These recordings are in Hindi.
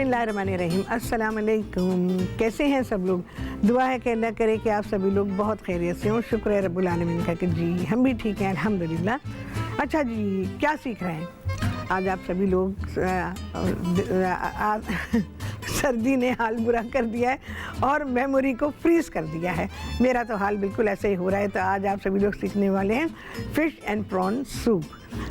बिस्मिल्लाहिर्रहमानिर्रहीम। अस्सलाम वालेकुम। कैसे हैं सब लोग? दुआ है कि अल्लाह करे कि आप सभी लोग बहुत खैरियत से हों। शुक्र है रब्बुल आलमीन का कि जी हम भी ठीक हैं अल्हम्दुलिल्लाह। अच्छा जी, क्या सीख रहे हैं आज आप सभी लोग? सर्दी ने हाल बुरा कर दिया है और मेमोरी को फ्रीज़ कर दिया है। मेरा तो हाल बिल्कुल ऐसे ही हो रहा है। तो आज आप सभी लोग सीखने वाले हैं फ़िश एंड प्रॉन सूप।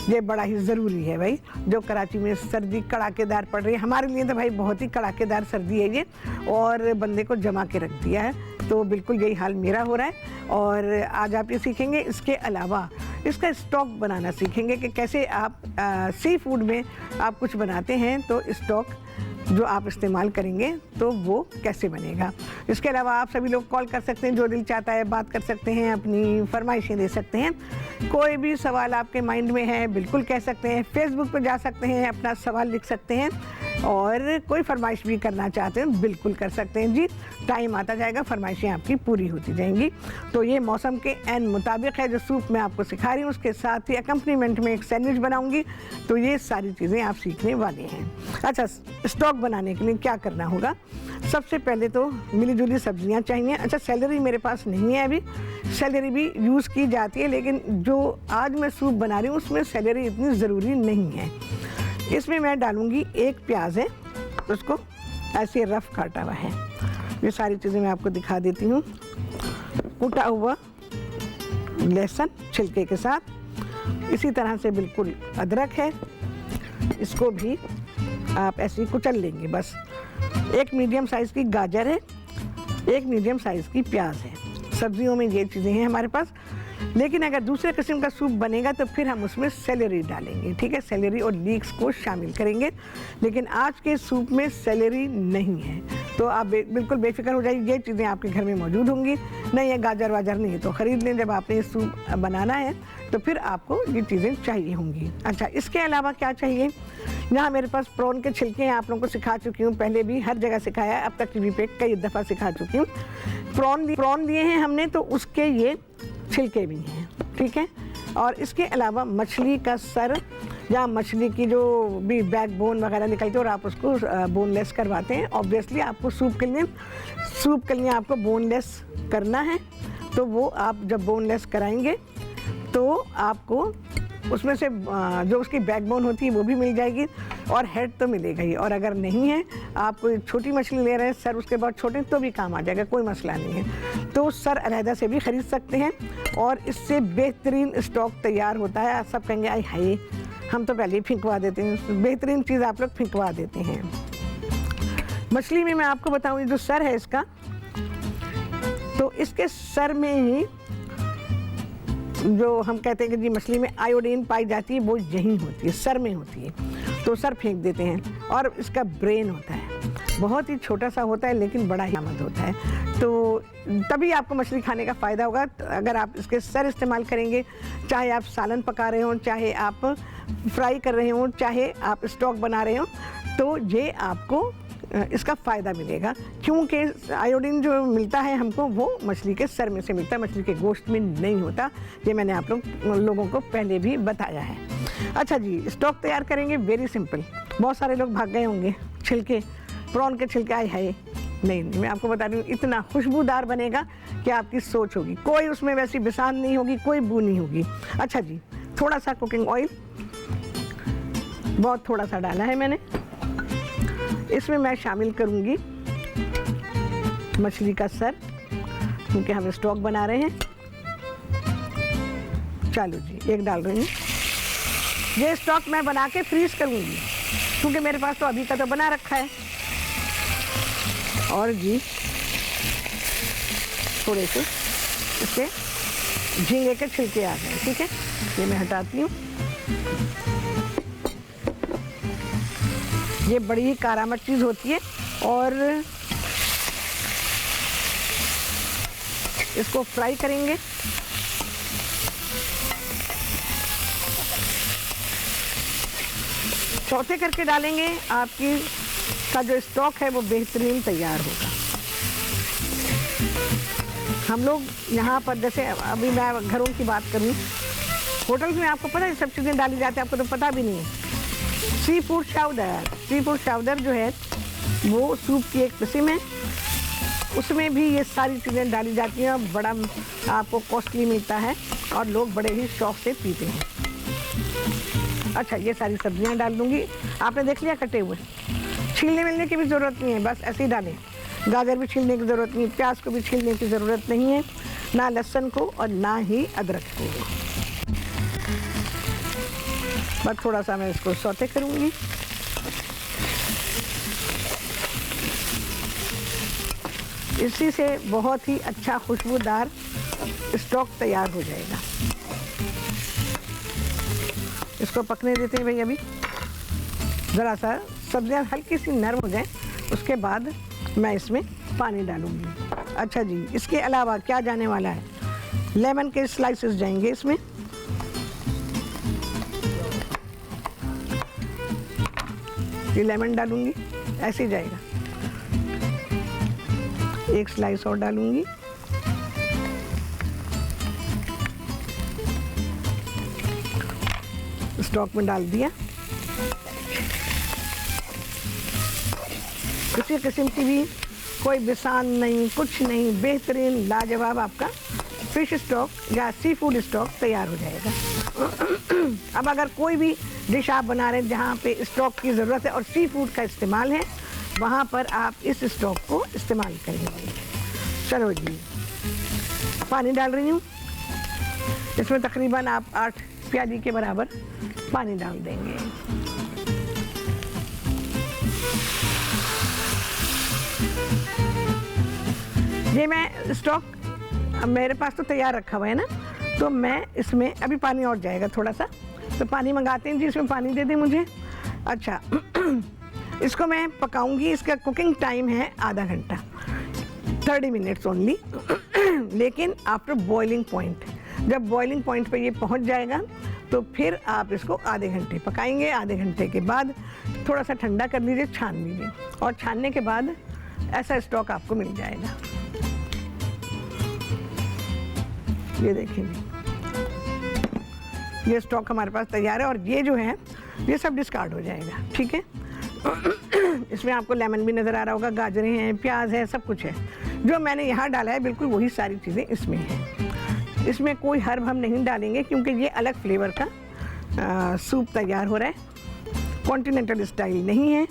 ये बड़ा ही ज़रूरी है भाई, जो कराची में सर्दी कड़ाकेदार पड़ रही है। हमारे लिए तो भाई बहुत ही कड़ाकेदार सर्दी है ये, और बंदे को जमा के रख दिया है। तो बिल्कुल यही हाल मेरा हो रहा है। और आज आप ये सीखेंगे, इसके अलावा इसका स्टॉक बनाना सीखेंगे कि कैसे आप सी फूड में आप कुछ बनाते हैं तो स्टॉक जो आप इस्तेमाल करेंगे तो वो कैसे बनेगा। इसके अलावा आप सभी लोग कॉल कर सकते हैं, जो दिल चाहता है बात कर सकते हैं, अपनी फरमाइशें दे सकते हैं। कोई भी सवाल आपके माइंड में है बिल्कुल कह सकते हैं। फेसबुक पर जा सकते हैं, अपना सवाल लिख सकते हैं, और कोई फरमाइश भी करना चाहते हैं बिल्कुल कर सकते हैं जी। टाइम आता जाएगा, फरमाइशें आपकी पूरी होती जाएंगी। तो ये मौसम के एन मुताबिक है जो सूप मैं आपको सिखा रही हूँ। उसके साथ ही अकम्पनीमेंट में एक सैंडविच बनाऊँगी। तो ये सारी चीज़ें आप सीखने वाले हैं। अच्छा, स्टॉक बनाने के लिए क्या करना होगा? सबसे पहले तो मिली जुली सब्जियां चाहिए। अच्छा, सेलरी मेरे पास नहीं है अभी। सेलरी भी यूज़ की जाती है, लेकिन जो आज मैं सूप बना रही हूँ उसमें सेलरी इतनी ज़रूरी नहीं है। इसमें मैं डालूँगी एक प्याज है, उसको ऐसे रफ़ काटा हुआ है। ये सारी चीज़ें मैं आपको दिखा देती हूँ। कूटा हुआ लहसुन छिलके के साथ, इसी तरह से बिल्कुल अदरक है, इसको भी आप ऐसे ही कुचल लेंगे बस। एक मीडियम साइज़ की गाजर है, एक मीडियम साइज़ की प्याज है। सब्जियों में ये चीज़ें हैं हमारे पास। लेकिन अगर दूसरे किस्म का सूप बनेगा तो फिर हम उसमें सेलेरी डालेंगे, ठीक है? सेलेरी और लीक्स को शामिल करेंगे। लेकिन आज के सूप में सेलेरी नहीं है, तो आप बिल्कुल बेफिक्र हो जाइए। ये चीज़ें आपके घर में मौजूद होंगी। नहीं है गाजर वाजर नहीं है तो ख़रीद लें। जब आपने ये सूप बनाना है तो फिर आपको ये चीज़ें चाहिए होंगी। अच्छा, इसके अलावा क्या चाहिए? यहाँ मेरे पास प्रॉन के छिलके हैं, आप लोगों को सिखा चुकी हूँ, पहले भी हर जगह सिखाया है, अब तक टीवी पे कई दफ़ा सिखा चुकी हूँ। प्रॉन दिए हैं हमने, तो उसके ये छिलके भी हैं, ठीक है? और इसके अलावा मछली का सर या मछली की जो भी बैक बोन वगैरह निकलती है और आप उसको बोनलेस करवाते हैं। ऑब्वियसली आपको सूप के लिए आपको बोनलेस करना है। तो वो आप जब बोनलेस कराएंगे तो आपको उसमें से जो उसकी बैकबोन होती है वो भी मिल जाएगी और हेड तो मिलेगा ही। और अगर नहीं है, आप कोई छोटी मछली ले रहे हैं, सर उसके बाद छोटे, तो भी काम आ जाएगा, कोई मसला नहीं है। तो सर अलहदा से भी ख़रीद सकते हैं और इससे बेहतरीन स्टॉक तैयार होता है। आप सब कहेंगे आई हाय, हम तो पहले ही फेंकवा देते हैं। बेहतरीन चीज़ आप लोग फेंकवा देते हैं। मछली में मैं आपको बताऊँ, जो सर है इसका, तो इसके सर में ही जो हम कहते हैं कि जी मछली में आयोडीन पाई जाती है, वो यहीं होती है, सर में होती है। तो सर फेंक देते हैं। और इसका ब्रेन होता है, बहुत ही छोटा सा होता है लेकिन बड़ा ही आमद होता है। तो तभी आपको मछली खाने का फ़ायदा होगा अगर आप इसके सर इस्तेमाल करेंगे। चाहे आप सालन पका रहे हों, चाहे आप फ्राई कर रहे हों, चाहे आप स्टॉक बना रहे हों, तो ये आपको इसका फ़ायदा मिलेगा। क्योंकि आयोडीन जो मिलता है हमको, वो मछली के सर में से मिलता है, मछली के गोश्त में नहीं होता। ये मैंने आप लोगों को पहले भी बताया है। अच्छा जी, स्टॉक तैयार करेंगे, वेरी सिंपल। बहुत सारे लोग भाग गए होंगे, छिलके, प्रॉन के छिलके आए है। नहीं, मैं आपको बता रही हूँ, इतना खुशबूदार बनेगा कि आपकी सोच होगी। कोई उसमें वैसी बिसान नहीं होगी, कोई बू नहीं होगी। अच्छा जी, थोड़ा सा कुकिंग ऑयल, बहुत थोड़ा सा डाला है मैंने। इसमें मैं शामिल करूंगी मछली का सर, क्योंकि हम स्टॉक बना रहे हैं। चलो जी, एक डाल रही हूँ। ये स्टॉक मैं बना के फ्रीज करूंगी, क्योंकि मेरे पास तो अभी का तो बना रखा है। और जी थोड़े से इसके झींगे के छिलके आ गए, ठीक है? ये मैं हटाती हूँ। ये बड़ी ही कारामद चीज़ होती है। और इसको फ्राई करेंगे। चौथे करके डालेंगे, आपकी का जो स्टॉक है वो बेहतरीन तैयार होगा। हम लोग यहाँ पर, जैसे अभी मैं घरों की बात करूँ, होटल्स में आपको पता है सब चीज़ें डाली जाती है, आपको तो पता भी नहीं है। सी फूड पाउडर जो है वो सूप की एक किस्म है, उसमें भी ये सारी चीज़ें डाली जाती हैं और बड़ा आपको कॉस्टली मिलता है और लोग बड़े ही शौक से पीते हैं। अच्छा, ये सारी सब्जियां डाल दूंगी। आपने देख लिया कटे हुए, छीलने मिलने की भी ज़रूरत नहीं है, बस ऐसे ही डालें। गाजर भी छीलने की ज़रूरत नहीं, प्याज को भी छीलने की ज़रूरत नहीं है, ना लहसुन को और ना ही अदरक को। बस थोड़ा सा मैं इसको सौते करूँगी। इसी से बहुत ही अच्छा खुशबूदार स्टॉक तैयार हो जाएगा। इसको पकने देते हैं भाई। अभी ज़रा सा सब्जियां हल्की सी नरम हो जाएं, उसके बाद मैं इसमें पानी डालूंगी। अच्छा जी, इसके अलावा क्या जाने वाला है, लेमन के स्लाइसेस जाएंगे इसमें। ये लेमन डालूंगी, ऐसे ही जाएगा। एक स्लाइस और डालूंगी। स्टॉक में डाल दिया। किसी किस्म की भी कोई बिसान नहीं, कुछ नहीं, बेहतरीन लाजवाब आपका फिश स्टॉक या सी फूड स्टॉक तैयार हो जाएगा। अब अगर कोई भी डिश आप बना रहे हैं जहाँ पे स्टॉक की ज़रूरत है और सी फूड का इस्तेमाल है, वहाँ पर आप इस स्टॉक को इस्तेमाल करेंगे। चलो जी, पानी डाल रही हूँ। इसमें तकरीबन आप 8 प्याली के बराबर पानी डाल देंगे। ये मैं स्टॉक मेरे पास तो तैयार रखा हुआ है ना, तो मैं इसमें अभी पानी और जाएगा थोड़ा सा, तो पानी मंगाते हैं जी, इसमें पानी दे दें मुझे। अच्छा, इसको मैं पकाऊंगी। इसका कुकिंग टाइम है आधा घंटा, 30 मिनट्स ओनली। लेकिन आफ्टर बॉइलिंग पॉइंट, जब बॉइलिंग पॉइंट पे ये पहुंच जाएगा तो फिर आप इसको आधे घंटे पकाएंगे। आधे घंटे के बाद थोड़ा सा ठंडा कर लीजिए, छान लीजिए, और छानने के बाद ऐसा स्टॉक आपको मिल जाएगा। ये देखिए, ये स्टॉक हमारे पास तैयार है और ये जो है ये सब डिस्कार्ड हो जाएगा। ठीक है, इसमें आपको लेमन भी नज़र आ रहा होगा, गाजरें हैं, प्याज है, सब कुछ है। जो मैंने यहाँ डाला है बिल्कुल वही सारी चीज़ें इसमें हैं। इसमें कोई हर्ब हम नहीं डालेंगे क्योंकि ये अलग फ्लेवर का सूप तैयार हो रहा है, कॉन्टिनेंटल स्टाइल नहीं है,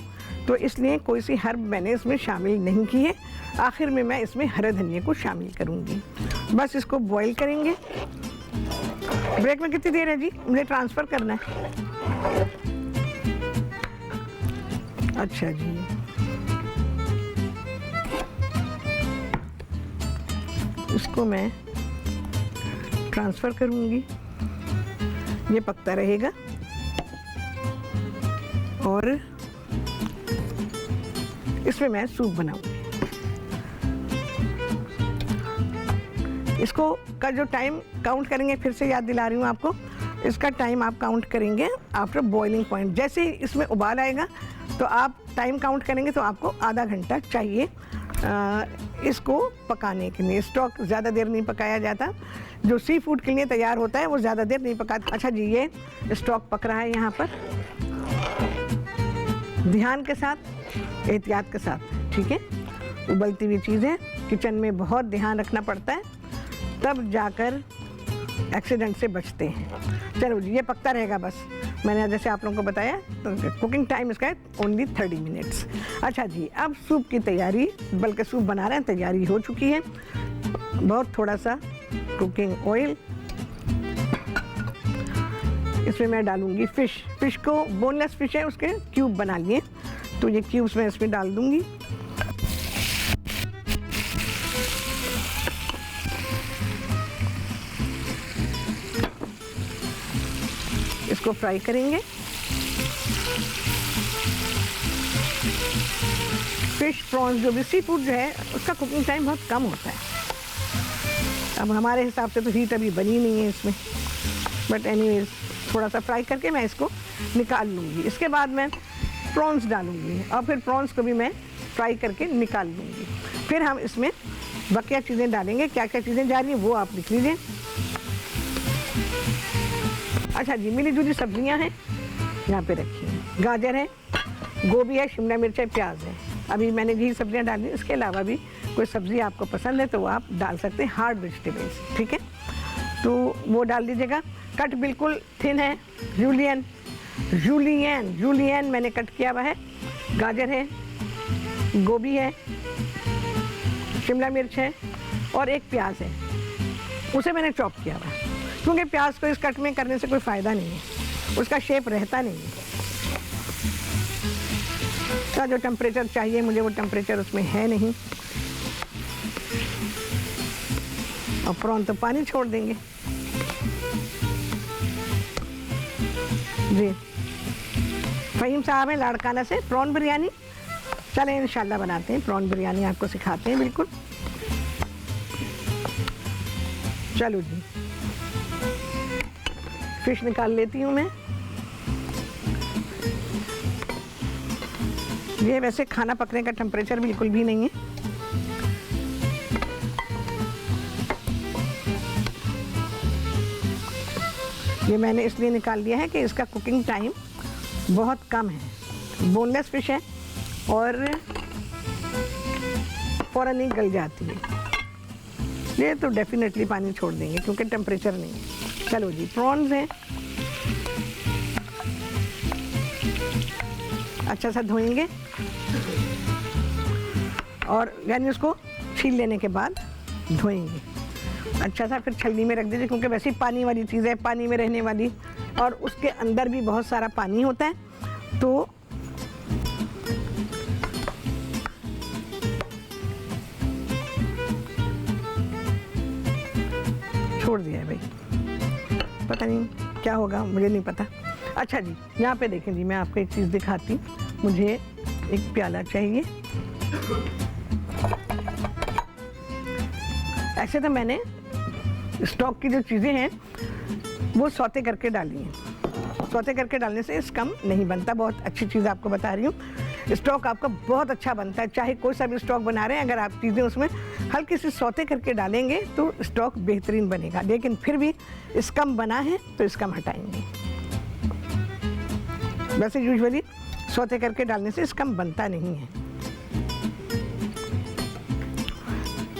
तो इसलिए कोई सी हर्ब मैंने इसमें शामिल नहीं की है। आखिर में मैं इसमें हरे धनिए को शामिल करूँगी। बस इसको बॉईल करेंगे। ब्रेक में कितनी देर है जी, मुझे ट्रांसफ़र करना है। अच्छा जी, इसको मैं ट्रांसफ़र करूँगी, ये पकता रहेगा और इसमें मैं सूप बनाऊँगी। इसको का जो टाइम काउंट करेंगे, फिर से याद दिला रही हूँ आपको, इसका टाइम आप काउंट करेंगे आफ्टर बॉइलिंग पॉइंट। जैसे ही इसमें उबाल आएगा तो आप टाइम काउंट करेंगे, तो आपको आधा घंटा चाहिए इसको पकाने के लिए। स्टॉक ज़्यादा देर नहीं पकाया जाता, जो सी फूड के लिए तैयार होता है वो ज़्यादा देर नहीं पकाता। अच्छा जी, ये स्टॉक पक रहा है यहाँ पर, ध्यान के साथ, एहतियात के साथ। ठीक है, उबलती हुई चीज़ें किचन में बहुत ध्यान रखना पड़ता है, तब जाकर एक्सीडेंट से बचते हैं। चलो जी, ये पकता रहेगा। बस मैंने जैसे आप लोगों को बताया, तो कुकिंग टाइम इसका है ओनली 30 मिनट्स। अच्छा जी, अब सूप की तैयारी, बल्कि सूप बना रहे हैं, तैयारी हो चुकी है। बहुत थोड़ा सा कुकिंग ऑयल, इसमें मैं डालूंगी फ़िश को, बोनलेस फ़िश है, उसके क्यूब बना लिए, तो ये क्यूब्स मैं इसमें डाल दूंगी। इसको फ्राई करेंगे। फिश, प्रॉन्स, जो भी सी फूड जो है उसका कुकिंग टाइम बहुत कम होता है। अब हमारे हिसाब से तो हीट अभी बनी नहीं है इसमें, बट एनीवेज थोड़ा सा फ्राई करके मैं इसको निकाल लूँगी। इसके बाद मैं प्रॉन्स डालूँगी और फिर प्रॉन्स को भी मैं फ्राई करके निकाल लूँगी। फिर हम इसमें बकिया चीज़ें डालेंगे। क्या क्या चीज़ें जा रही हैं वो आप लिख लीजिए। अच्छा जी, मिली जुली सब्जियां हैं यहाँ पे रखी हैं। गाजर है, गोभी है, शिमला मिर्च है, प्याज है। अभी मैंने घी सब्जियां डाली, इसके अलावा भी कोई सब्ज़ी आपको पसंद है तो वो आप डाल सकते हैं, हार्ड वेजिटेबल्स, ठीक है। तो वो डाल दीजिएगा। कट बिल्कुल थिन है, जूलियन जूलियन जूलियन मैंने कट किया हुआ है। गाजर है, गोभी है, शिमला मिर्च है और एक प्याज है, उसे मैंने चॉप किया हुआ है, क्योंकि प्याज को इस कट में करने से कोई फ़ायदा नहीं है, उसका शेप रहता नहीं है। का जो टेम्परेचर चाहिए मुझे वो टेम्परेचर उसमें है नहीं। और प्रॉन तो पानी छोड़ देंगे जी। फ़हीम साहब हैं लाड़काना से, प्रॉन बिरयानी। चलें इंशाल्लाह बनाते हैं प्रॉन बिरयानी, आपको सिखाते हैं बिल्कुल। चलो जी, फिश निकाल लेती हूँ मैं। ये वैसे खाना पकने का टेम्परेचर बिल्कुल भी नहीं है। ये मैंने इसलिए निकाल लिया है कि इसका कुकिंग टाइम बहुत कम है। बोनलेस फिश है और फ़ौरन ही गल जाती है। ये तो डेफिनेटली पानी छोड़ देंगे क्योंकि टेम्परेचर नहीं है। चलो जी, प्रॉन्स हैं, अच्छा सा धोएंगे और यानी उसको छील लेने के बाद धोएंगे अच्छा सा, फिर छलनी में रख दीजिए क्योंकि वैसे ही पानी वाली चीज़ है, पानी में रहने वाली, और उसके अंदर भी बहुत सारा पानी होता है। तो छोड़ दिया है भाई, पता नहीं क्या होगा, मुझे नहीं पता। अच्छा जी, यहाँ पे देखें जी, मैं आपको एक चीज़ दिखाती हूँ। मुझे एक प्याला चाहिए। ऐसे तो मैंने स्टॉक की जो चीज़ें हैं वो सौते करके डाली हैं। सौते करके डालने से स्कम नहीं बनता। बहुत अच्छी चीज़ आपको बता रही हूँ, स्टॉक आपका बहुत अच्छा बनता है। चाहे कोई सा भी स्टॉक बना रहे हैं, अगर आप चीज़ें उसमें हल्की सी सौते करके डालेंगे तो स्टॉक बेहतरीन बनेगा। लेकिन फिर भी स्कम बना है तो स्कम हटाएंगे। वैसे यूजुअली सौते करके डालने से स्कम बनता नहीं है।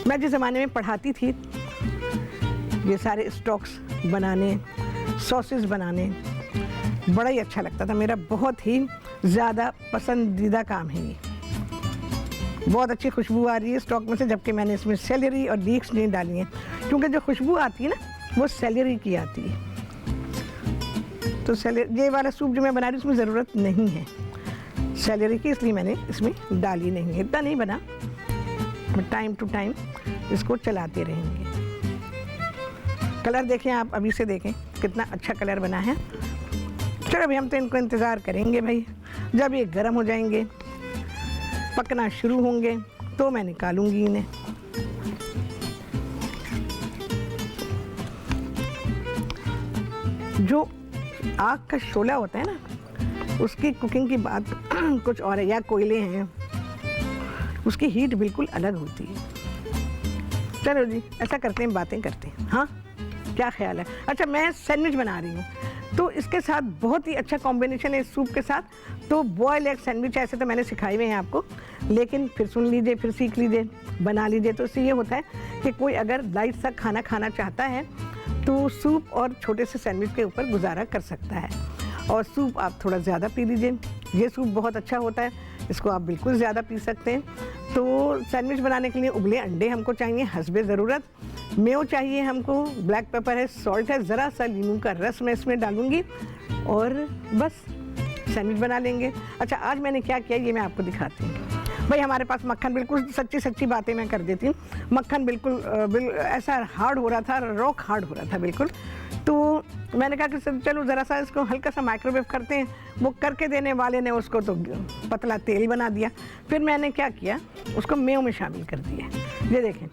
मैं जिस ज़माने में पढ़ाती थी, ये सारे स्टॉक्स बनाने, सॉसेस बनाने बड़ा ही अच्छा लगता था। मेरा बहुत ही ज़्यादा पसंदीदा काम है ये। बहुत अच्छी खुशबू आ रही है स्टॉक में से, जबकि मैंने इसमें सेलेरी और लीक्स नहीं डाली हैं, क्योंकि जो खुशबू आती है ना वो सेलेरी की आती है। तो सेलेरी, ये वाला सूप जो मैं बना रही हूँ उसमें ज़रूरत नहीं है सेलेरी की, इसलिए मैंने इसमें डाली नहीं है। इतना नहीं बना, बट टाइम टू टाइम इसको चलाते रहेंगे। कलर देखें आप, अभी से देखें कितना अच्छा कलर बना है। चलो अभी हम तो इनको इंतज़ार करेंगे भाई, जब ये गर्म हो जाएंगे, पकना शुरू होंगे तो मैं निकालूंगी इन्हें। जो आग का शोला होता है ना, उसकी कुकिंग की बात कुछ और है, या कोयले हैं, उसकी हीट बिल्कुल अलग होती है। चलो जी, ऐसा करते हैं, बातें करते हैं। हाँ, क्या ख्याल है? अच्छा, मैं सैंडविच बना रही हूँ तो इसके साथ बहुत ही अच्छा कॉम्बिनेशन है इस सूप के साथ। तो बॉयल एग सैंडविच ऐसे तो मैंने सिखाए हुए हैं आपको, लेकिन फिर सुन लीजिए, फिर सीख लीजिए, बना लीजिए। तो इससे ये होता है कि कोई अगर लाइट सा खाना खाना चाहता है तो सूप और छोटे से सैंडविच के ऊपर गुजारा कर सकता है। और सूप आप थोड़ा ज़्यादा पी लीजिए, ये सूप बहुत अच्छा होता है, इसको आप बिल्कुल ज़्यादा पी सकते हैं। तो सैंडविच बनाने के लिए उबले अंडे हमको चाहिए हस्बे ज़रूरत, मेयो चाहिए हमको, ब्लैक पेपर है, सॉल्ट है, ज़रा सा नींबू का रस मैं इसमें डालूँगी और बस सैंडविच बना लेंगे। अच्छा, आज मैंने क्या किया ये मैं आपको दिखाती हूँ। भाई हमारे पास मक्खन, बिल्कुल सच्ची सच्ची बातें मैं कर देती हूँ। मक्खन बिल्कुल ऐसा हार्ड हो रहा था, रॉक हार्ड हो रहा था बिल्कुल। तो मैंने कहा कि चलो ज़रा सा इसको हल्का सा माइक्रोवेव करते हैं। वो करके देने वाले ने उसको तो पतला तेल बना दिया। फिर मैंने क्या किया, उसको मेयो में शामिल कर दिया। ये देखें,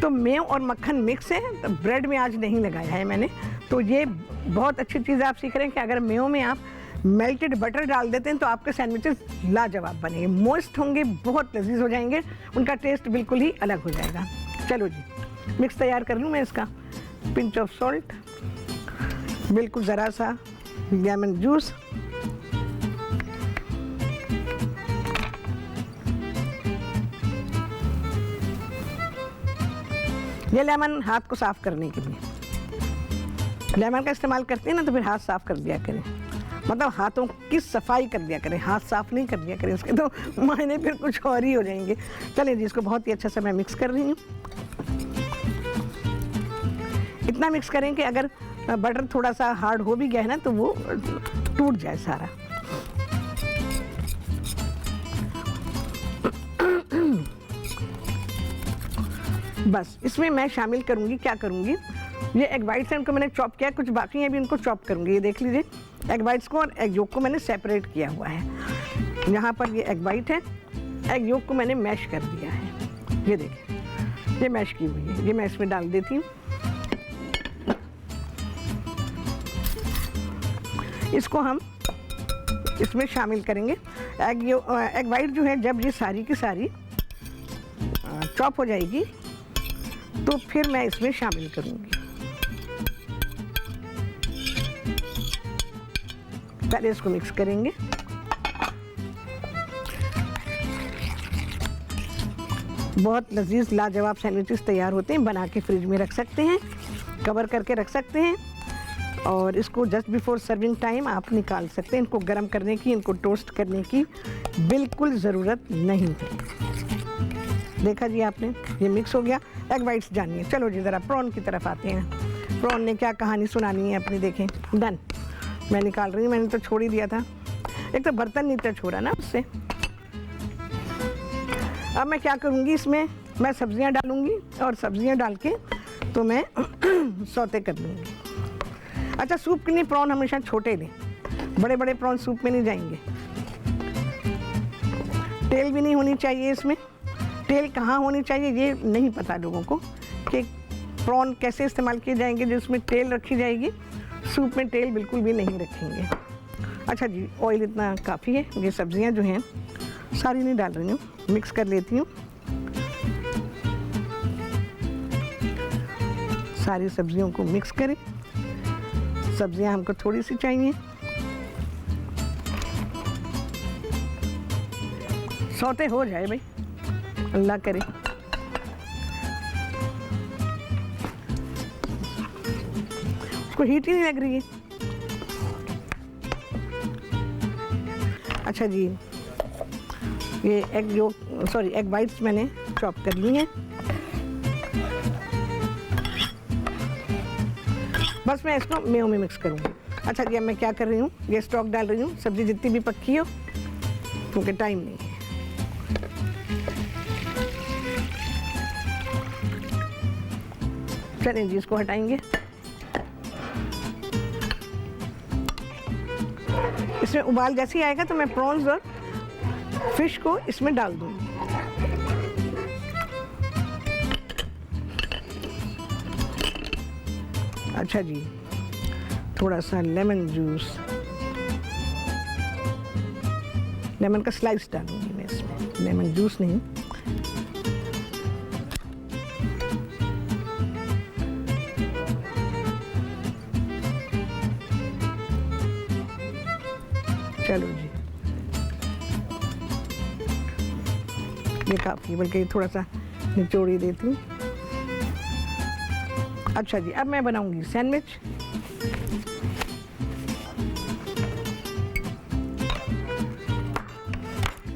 तो मेयो और मक्खन मिक्स है, तो ब्रेड में आज नहीं लगाया है मैंने। तो ये बहुत अच्छी चीज़ आप सीख रहे हैं कि अगर मेयो में आप मेल्टेड बटर डाल देते हैं तो आपके सैंडविचेस लाजवाब बनेंगे, मोइस्ट होंगे, बहुत लजीज हो जाएंगे, उनका टेस्ट बिल्कुल ही अलग हो जाएगा। चलो जी, मिक्स तैयार कर लूँ मैं इसका। पिंच ऑफ सॉल्ट, बिल्कुल ज़रा सा लेमन जूस, ये लेमन हाथ को साफ करने के लिए, लेमन का इस्तेमाल करते हैं ना तो फिर हाथ साफ कर दिया करें, मतलब हाथों की सफाई कर दिया करें, हाथ साफ नहीं कर दिया करें, उसके तो मायने फिर कुछ और ही हो जाएंगे। चलिए जी, इसको बहुत ही अच्छा से मैं मिक्स कर रही हूँ। इतना मिक्स करें कि अगर बटर थोड़ा सा हार्ड हो भी गया है ना तो वो टूट जाए सारा। बस इसमें मैं शामिल करूंगी, क्या करूंगी, ये एग वाइट्स हैं उनको मैंने चॉप किया, कुछ बाकी हैं भी उनको चॉप करूंगी। ये देख लीजिए, एग वाइट्स को और एग योक को मैंने सेपरेट किया हुआ है। यहाँ पर ये एग वाइट है, एग योक को मैंने मैश कर दिया है। ये देखिए, ये मैश की हुई है, ये मैं इसमें डाल देती हूँ। इसको हम इसमें शामिल करेंगे। एग वाइट जो है जब ये सारी की सारी चॉप हो जाएगी तो फिर मैं इसमें शामिल करूंगी। पहले इसको मिक्स करेंगे। बहुत लजीज लाजवाब सैंडविचेस तैयार होते हैं, बना के फ्रिज में रख सकते हैं, कवर करके रख सकते हैं और इसको जस्ट बिफोर सर्विंग टाइम आप निकाल सकते हैं। इनको गर्म करने की, इनको टोस्ट करने की बिल्कुल ज़रूरत नहीं है। देखा जी आपने, ये मिक्स हो गया। एग वाइट्स जानिए। चलो जी ज़रा प्रॉन की तरफ आते हैं। प्रॉन ने क्या कहानी सुनानी है अपनी, देखें। डन, मैं निकाल रही हूँ, मैंने तो छोड़ ही दिया था, एक तो बर्तन नहीं टच हो रहा ना उससे। अब मैं क्या करूँगी, इसमें मैं सब्जियाँ डालूँगी और सब्जियाँ डाल के तो मैं सौते कर लूँगी। अच्छा, सूप के लिए प्रॉन हमेशा छोटे लें, बड़े बड़े प्रॉन सूप में नहीं जाएंगे। तेल भी नहीं होनी चाहिए इसमें। तेल कहाँ होनी चाहिए ये नहीं पता लोगों को कि प्रॉन कैसे इस्तेमाल किए जाएंगे जिसमें तेल रखी जाएगी। सूप में तेल बिल्कुल भी नहीं रखेंगे। अच्छा जी, ऑयल इतना काफ़ी है। ये सब्जियां जो हैं सारी नहीं डाल रही हूँ, मिक्स कर लेती हूँ। सारी सब्जियों को मिक्स करें। सब्जियां हमको थोड़ी सी चाहिए। सौते हो जाए भाई, अल्लाह करे। उसको हीट ही नहीं लग रही है। अच्छा जी, ये एग वाइट्स मैंने चॉप कर ली हैं। बस मैं इसको मेयो में मिक्स करूँगी। अच्छा जी, अब मैं क्या कर रही हूँ, ये स्टॉक डाल रही हूँ। सब्जी जितनी भी पक्की हो, क्योंकि टाइम नहीं है। चलें जी, इसको हटाएंगे। इसमें उबाल जैसे ही आएगा तो मैं प्रॉन्स और फिश को इसमें डाल दूंगी। अच्छा जी, थोड़ा सा लेमन जूस, लेमन का स्लाइस डालूंगी मैं इसमें, लेमन जूस नहीं। चलो जी, ये काफ़ी, बल्कि थोड़ा सा निचोड़ ही देती हूँ। अच्छा जी, अब मैं बनाऊंगी सैंडविच।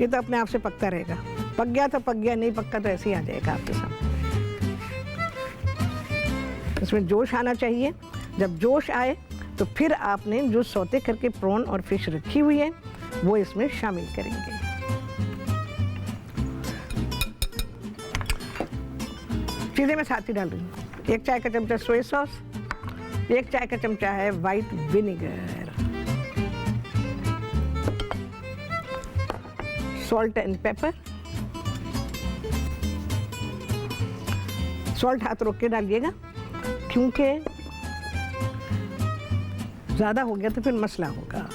ये तो अपने आप से पकता रहेगा, पक गया तो पक गया, नहीं पक्का तो ऐसे ही आ जाएगा आपके सामने। इसमें जोश आना चाहिए। जब जोश आए तो फिर आपने जो सौते करके प्रॉन और फिश रखी हुई है वो इसमें शामिल करेंगे। चीज़ें मैं साथ ही डाल रही हूँ। 1 चाय का चमचा सोया सॉस, 1 चाय का चमचा है white vinegar, salt and paper. Salt हाथ रोक के डालिएगा, क्योंकि ज़्यादा हो गया तो फिर मसला होगा।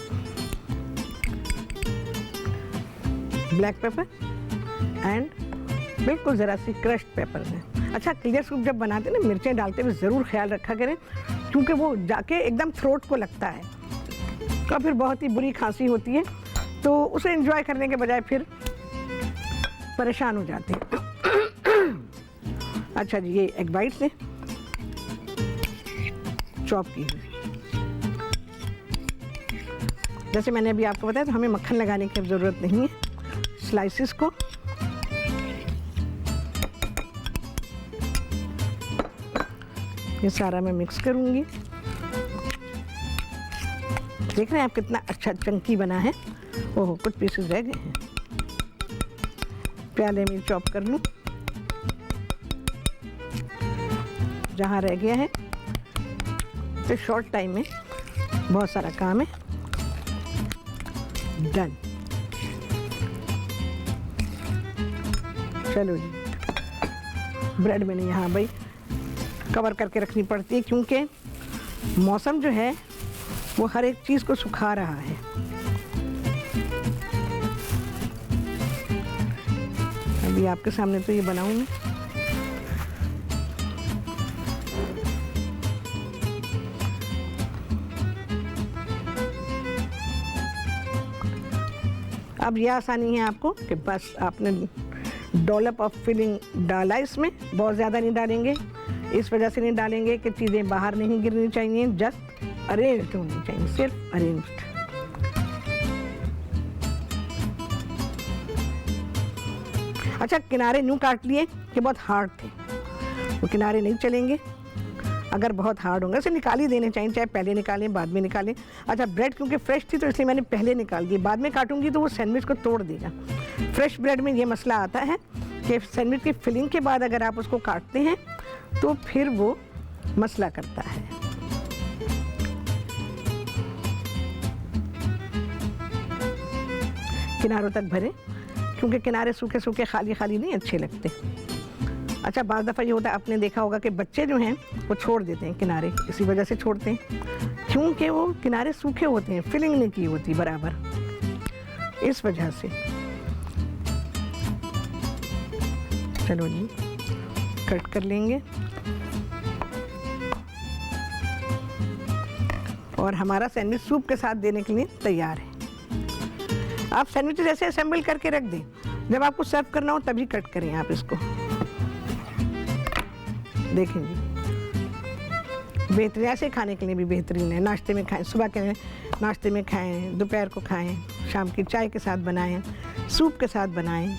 ब्लैक पेपर एंड बिल्कुल ज़रा सी क्रश्ड पेपर है। अच्छा, क्लियर सूप जब बनाते हैं ना, मिर्चें डालते हुए ज़रूर ख्याल रखा करें, क्योंकि वो जाके एकदम थ्रोट को लगता है तो फिर बहुत ही बुरी खांसी होती है, तो उसे एंजॉय करने के बजाय फिर परेशान हो जाते हैं। अच्छा जी, ये एग वाइट्स हैं चॉप की हुई। जैसे मैंने अभी आपको बताया, तो हमें मक्खन लगाने की ज़रूरत नहीं है। स्लाइसिस को ये सारा मैं मिक्स करूंगी। देख रहे हैं आप कितना अच्छा चंकी बना है। ओह, कुछ पीसेस रह गए हैं, प्याले में चॉप कर लूं। जहाँ रह गया है तो शॉर्ट टाइम में बहुत सारा काम है डन। चलो जी, ब्रेड मैंने यहाँ भाई कवर करके रखनी पड़ती है, क्योंकि मौसम जो है वो हर एक चीज़ को सुखा रहा है। अभी आपके सामने तो ये बनाऊँ मैं। अब ये आसानी है आपको कि बस आपने डॉलप ऑफ फिलिंग डाला इसमें, बहुत ज़्यादा नहीं डालेंगे, इस वजह से नहीं डालेंगे कि चीज़ें बाहर नहीं गिरनी चाहिए, जस्ट अरेंज्ड होनी चाहिए, सिर्फ अरेंज्ड। अच्छा, किनारे यूँ काट लिए कि बहुत हार्ड थे, वो किनारे नहीं चलेंगे। अगर बहुत हार्ड होंगे, इसे निकाल ही देने चाहिए, चाहे पहले निकालें बाद में निकालें। अच्छा, ब्रेड क्योंकि फ्रेश थी तो इसलिए मैंने पहले निकाल दी, बाद में काटूंगी तो वो सैंडविच को तोड़ देगा। फ्रेश ब्रेड में ये मसला आता है कि सैंडविच की फिलिंग के बाद अगर आप उसको काटते हैं तो फिर वो मसला करता है। किनारों तक भरें, क्योंकि किनारे सूखे सूखे खाली खाली नहीं अच्छे लगते। अच्छा, बाज़ दफ़ा ये होता है, आपने देखा होगा कि बच्चे जो हैं वो छोड़ देते हैं किनारे, इसी वजह से छोड़ते हैं क्योंकि वो किनारे सूखे होते हैं, फिलिंग नहीं की होती बराबर, इस वजह से। चलो जी, कट कर लेंगे और हमारा सैंडविच सूप के साथ देने के लिए तैयार है। आप सैंडविच ऐसे असेंबल करके रख दें, जब आपको सर्व करना हो तभी कट करें आप इसको। देखें जी, बेहतरीन, ऐसे खाने के लिए भी बेहतरीन है। नाश्ते में खाएं, सुबह के नाश्ते में खाएं, दोपहर को खाएं, शाम की चाय के साथ बनाएं, सूप के साथ बनाएं।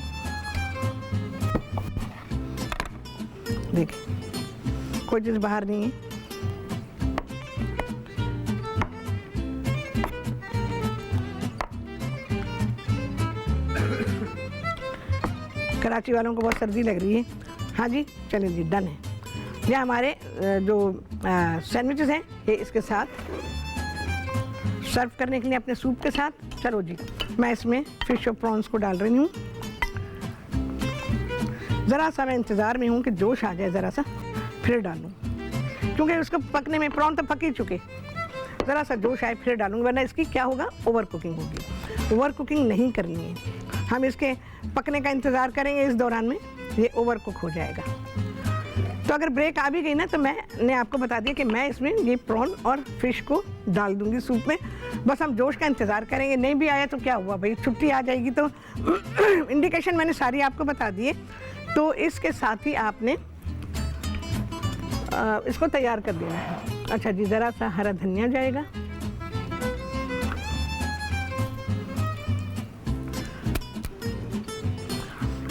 देखिए, कोई चीज़ बाहर नहीं है। कराची वालों को बहुत सर्दी लग रही है। हाँ जी, चलिए जी, डन है। ये हमारे जो सैंडविचेस हैं ये इसके साथ सर्व करने के लिए अपने सूप के साथ। चलो जी, मैं इसमें फिश और प्रॉन्स को डाल रही हूँ। ज़रा सा मैं इंतज़ार में हूँ कि जोश आ जाए ज़रा सा, फिर डालूँ, क्योंकि उसको पकने में प्रॉन तो पक ही चुके, ज़रा सा जोश आए फिर डालूँगी, वरना इसकी क्या होगा, ओवर कुकिंग होगी। ओवर कुकिंग नहीं करनी है, हम इसके पकने का इंतज़ार करेंगे, इस दौरान में ये ओवर कुक हो जाएगा। तो अगर ब्रेक आ भी गई ना, तो मैंने आपको बता दिया कि मैं इसमें ये प्रॉन और फिश को डाल दूंगी सूप में। बस हम जोश का इंतज़ार करेंगे, नहीं भी आया तो क्या हुआ भाई, छुट्टी आ जाएगी। तो इंडिकेशन मैंने सारी आपको बता दिए। तो इसके साथ ही आपने इसको तैयार कर देना है। अच्छा जी, ज़रा सा हरा धनिया जाएगा,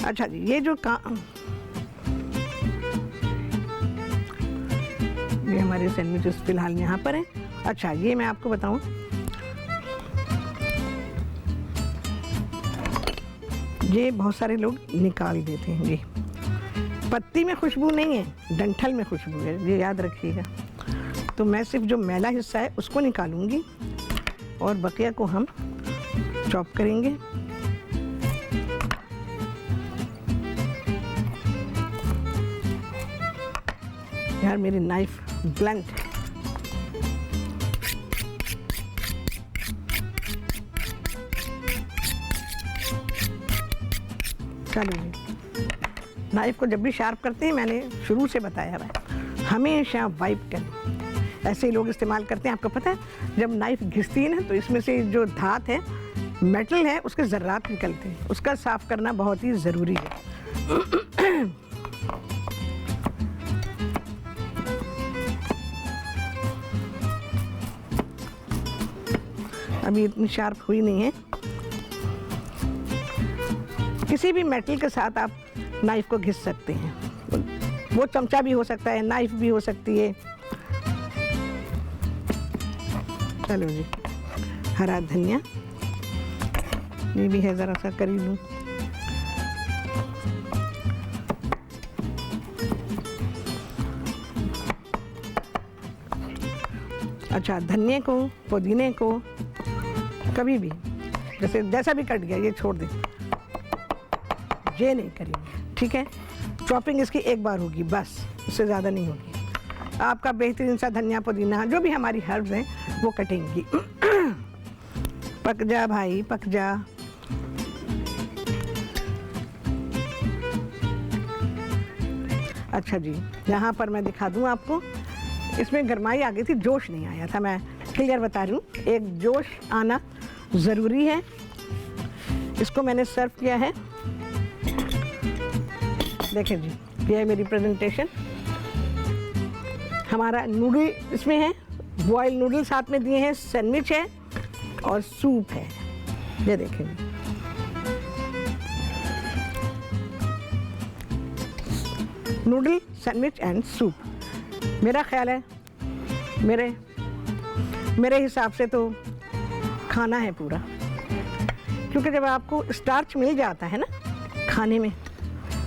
अच्छा जी, ये जो ये हमारे सैंडविचेस फिलहाल यहाँ पर हैं। अच्छा, ये मैं आपको बताऊँ, ये बहुत सारे लोग निकाल देते हैं। ये पत्ती में खुशबू नहीं है, डंठल में खुशबू है, ये याद रखिएगा। तो मैं सिर्फ जो मैला हिस्सा है उसको निकालूंगी और बकिया को हम चॉप करेंगे। यार मेरी नाइफ ब्लंट है। चलो जी, नाइफ को जब भी शार्प करते हैं, मैंने शुरू से बताया है, हमेशा वाइप करें। ऐसे ही लोग इस्तेमाल करते हैं, आपको पता है, जब नाइफ घिसती है ना तो इसमें से जो धात है, मेटल है, उसके ज़र्रात निकलते हैं, उसका साफ करना बहुत ही ज़रूरी है। अभी इतनी शार्प हुई नहीं है। किसी भी मेटल के साथ आप नाइफ को घिस सकते हैं, वो चमचा भी हो सकता है, नाइफ भी हो सकती है। चलो जी, हरा धनिया ये भी है, ज़रा सा करी लूँ। अच्छा, धनिए को, पुदीने को कभी भी जैसा भी कट गया ये छोड़ दें, ये नहीं करेंगे, ठीक है। चॉपिंग इसकी एक बार होगी बस, उससे ज़्यादा नहीं होगी। आपका बेहतरीन सा धनिया पुदीना जो भी हमारी हर्ब्स हैं वो कटेंगी। पक जा भाई, पक जा। अच्छा जी, यहाँ पर मैं दिखा दूँ आपको, इसमें गरमाई आ गई थी, जोश नहीं आया था। मैं क्लियर बता रही हूँ, एक जोश आना ज़रूरी है। इसको मैंने सर्व किया है, देखें जी, ये है मेरी प्रेजेंटेशन। हमारा नूडल इसमें है, बॉयल नूडल साथ में दिए हैं, सैंडविच है और सूप है, ये देखें। Noodle, sandwich and soup. मेरा ख्याल है, मेरे हिसाब से तो खाना है पूरा, क्योंकि जब आपको स्टार्च मिल जाता है ना खाने में,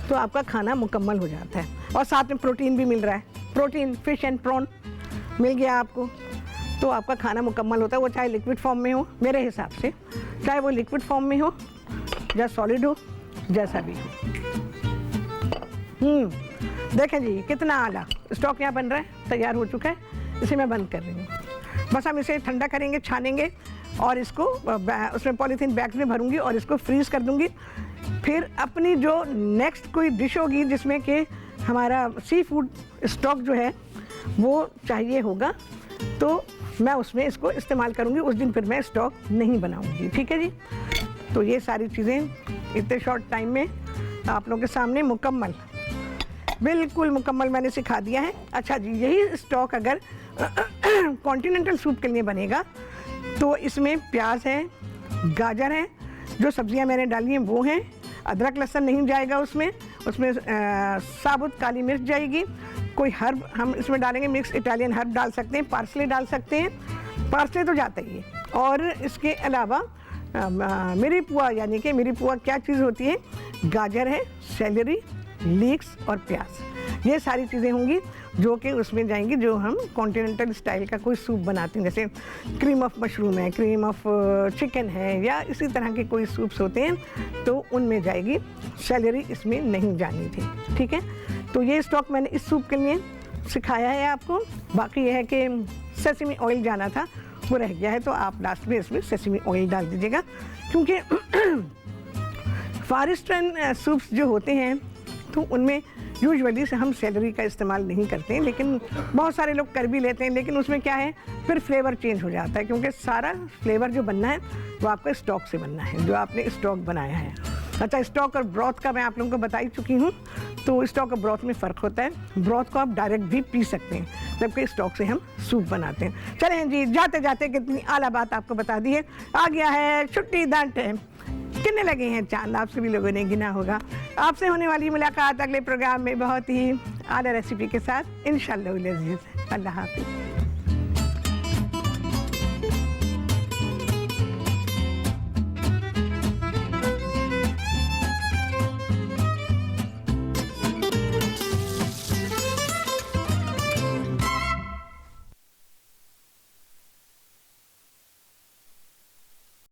तो आपका खाना मुकम्मल हो जाता है। और साथ में प्रोटीन भी मिल रहा है, प्रोटीन, फिश एंड प्रॉन मिल गया आपको, तो आपका खाना मुकम्मल होता है। वो चाहे लिक्विड फॉर्म में हो, मेरे हिसाब से चाहे वो लिक्विड फॉर्म में हो या सॉलिड हो, जैसा भी हो। देखें जी, कितना आला स्टॉक यहाँ बन रहा है, तैयार हो चुका है। इसे मैं बंद कर रही हूँ। बस हम इसे ठंडा करेंगे, छानेंगे और इसको उसमें पॉलीथीन बैग में भरूंगी और इसको फ्रीज़ कर दूंगी। फिर अपनी जो नेक्स्ट कोई डिश होगी जिसमें कि हमारा सी फूड स्टॉक जो है वो चाहिए होगा, तो मैं उसमें इसको इस्तेमाल करूंगी। उस दिन फिर मैं स्टॉक नहीं बनाऊंगी, ठीक है जी। तो ये सारी चीज़ें इतने शॉर्ट टाइम में आप लोगों के सामने मुकम्मल, बिल्कुल मुकम्मल मैंने सिखा दिया है। अच्छा जी, यही स्टॉक अगर कॉन्टिनेंटल सूप के लिए बनेगा तो इसमें प्याज है, गाजर है, जो सब्जियां मैंने डाली हैं वो हैं, अदरक लहसुन नहीं जाएगा उसमें साबुत काली मिर्च जाएगी। कोई हर्ब हम इसमें डालेंगे, मिक्स इटालियन हर्ब डाल सकते हैं, पार्सले डाल सकते हैं, पार्सले तो जाता ही है। और इसके अलावा मिरी पुआ, यानी कि मिरी पुआ क्या चीज़ होती है, गाजर है, सेलरी, लीक्स और प्याज, ये सारी चीज़ें होंगी जो कि उसमें जाएंगी, जो हम कॉन्टिनेंटल स्टाइल का कोई सूप बनाते हैं, जैसे क्रीम ऑफ मशरूम है, क्रीम ऑफ चिकन है, या इसी तरह के कोई सूप्स होते हैं, तो उनमें जाएगी। सेलरी इसमें नहीं जानी थी, ठीक है। तो ये स्टॉक मैंने इस सूप के लिए सिखाया है आपको। बाकी यह है कि सेसमी ऑयल जाना था, वो रह गया है, तो आप लास्ट में इसमें सेसमी ऑयल डाल दीजिएगा, क्योंकि फार ईस्टर्न सूप्स जो होते हैं तो उनमें यूजुअली से हम सेलरी का इस्तेमाल नहीं करते हैं, लेकिन बहुत सारे लोग कर भी लेते हैं। लेकिन उसमें क्या है, फिर फ्लेवर चेंज हो जाता है, क्योंकि सारा फ्लेवर जो बनना है वो आपको स्टॉक से बनना है, जो आपने स्टॉक बनाया है। अच्छा, स्टॉक और ब्रॉथ का मैं आप लोगों को बता ही चुकी हूँ। तो स्टॉक और ब्रॉथ में फ़र्क होता है। ब्रॉथ को आप डायरेक्ट भी पी सकते हैं, जबकि स्टॉक से हम सूप बनाते हैं। चलें जी, जाते जाते कितनी आला बात आपको बता दी है। आ गया है छुट्टी दा टाइम। कितने लगे हैं चांद, आप सभी लोगों ने गिना होगा। आपसे होने वाली मुलाकात अगले प्रोग्राम में बहुत ही आला रेसिपी के साथ इंशाअल्लाह। अल्लाह हाफ़िज़।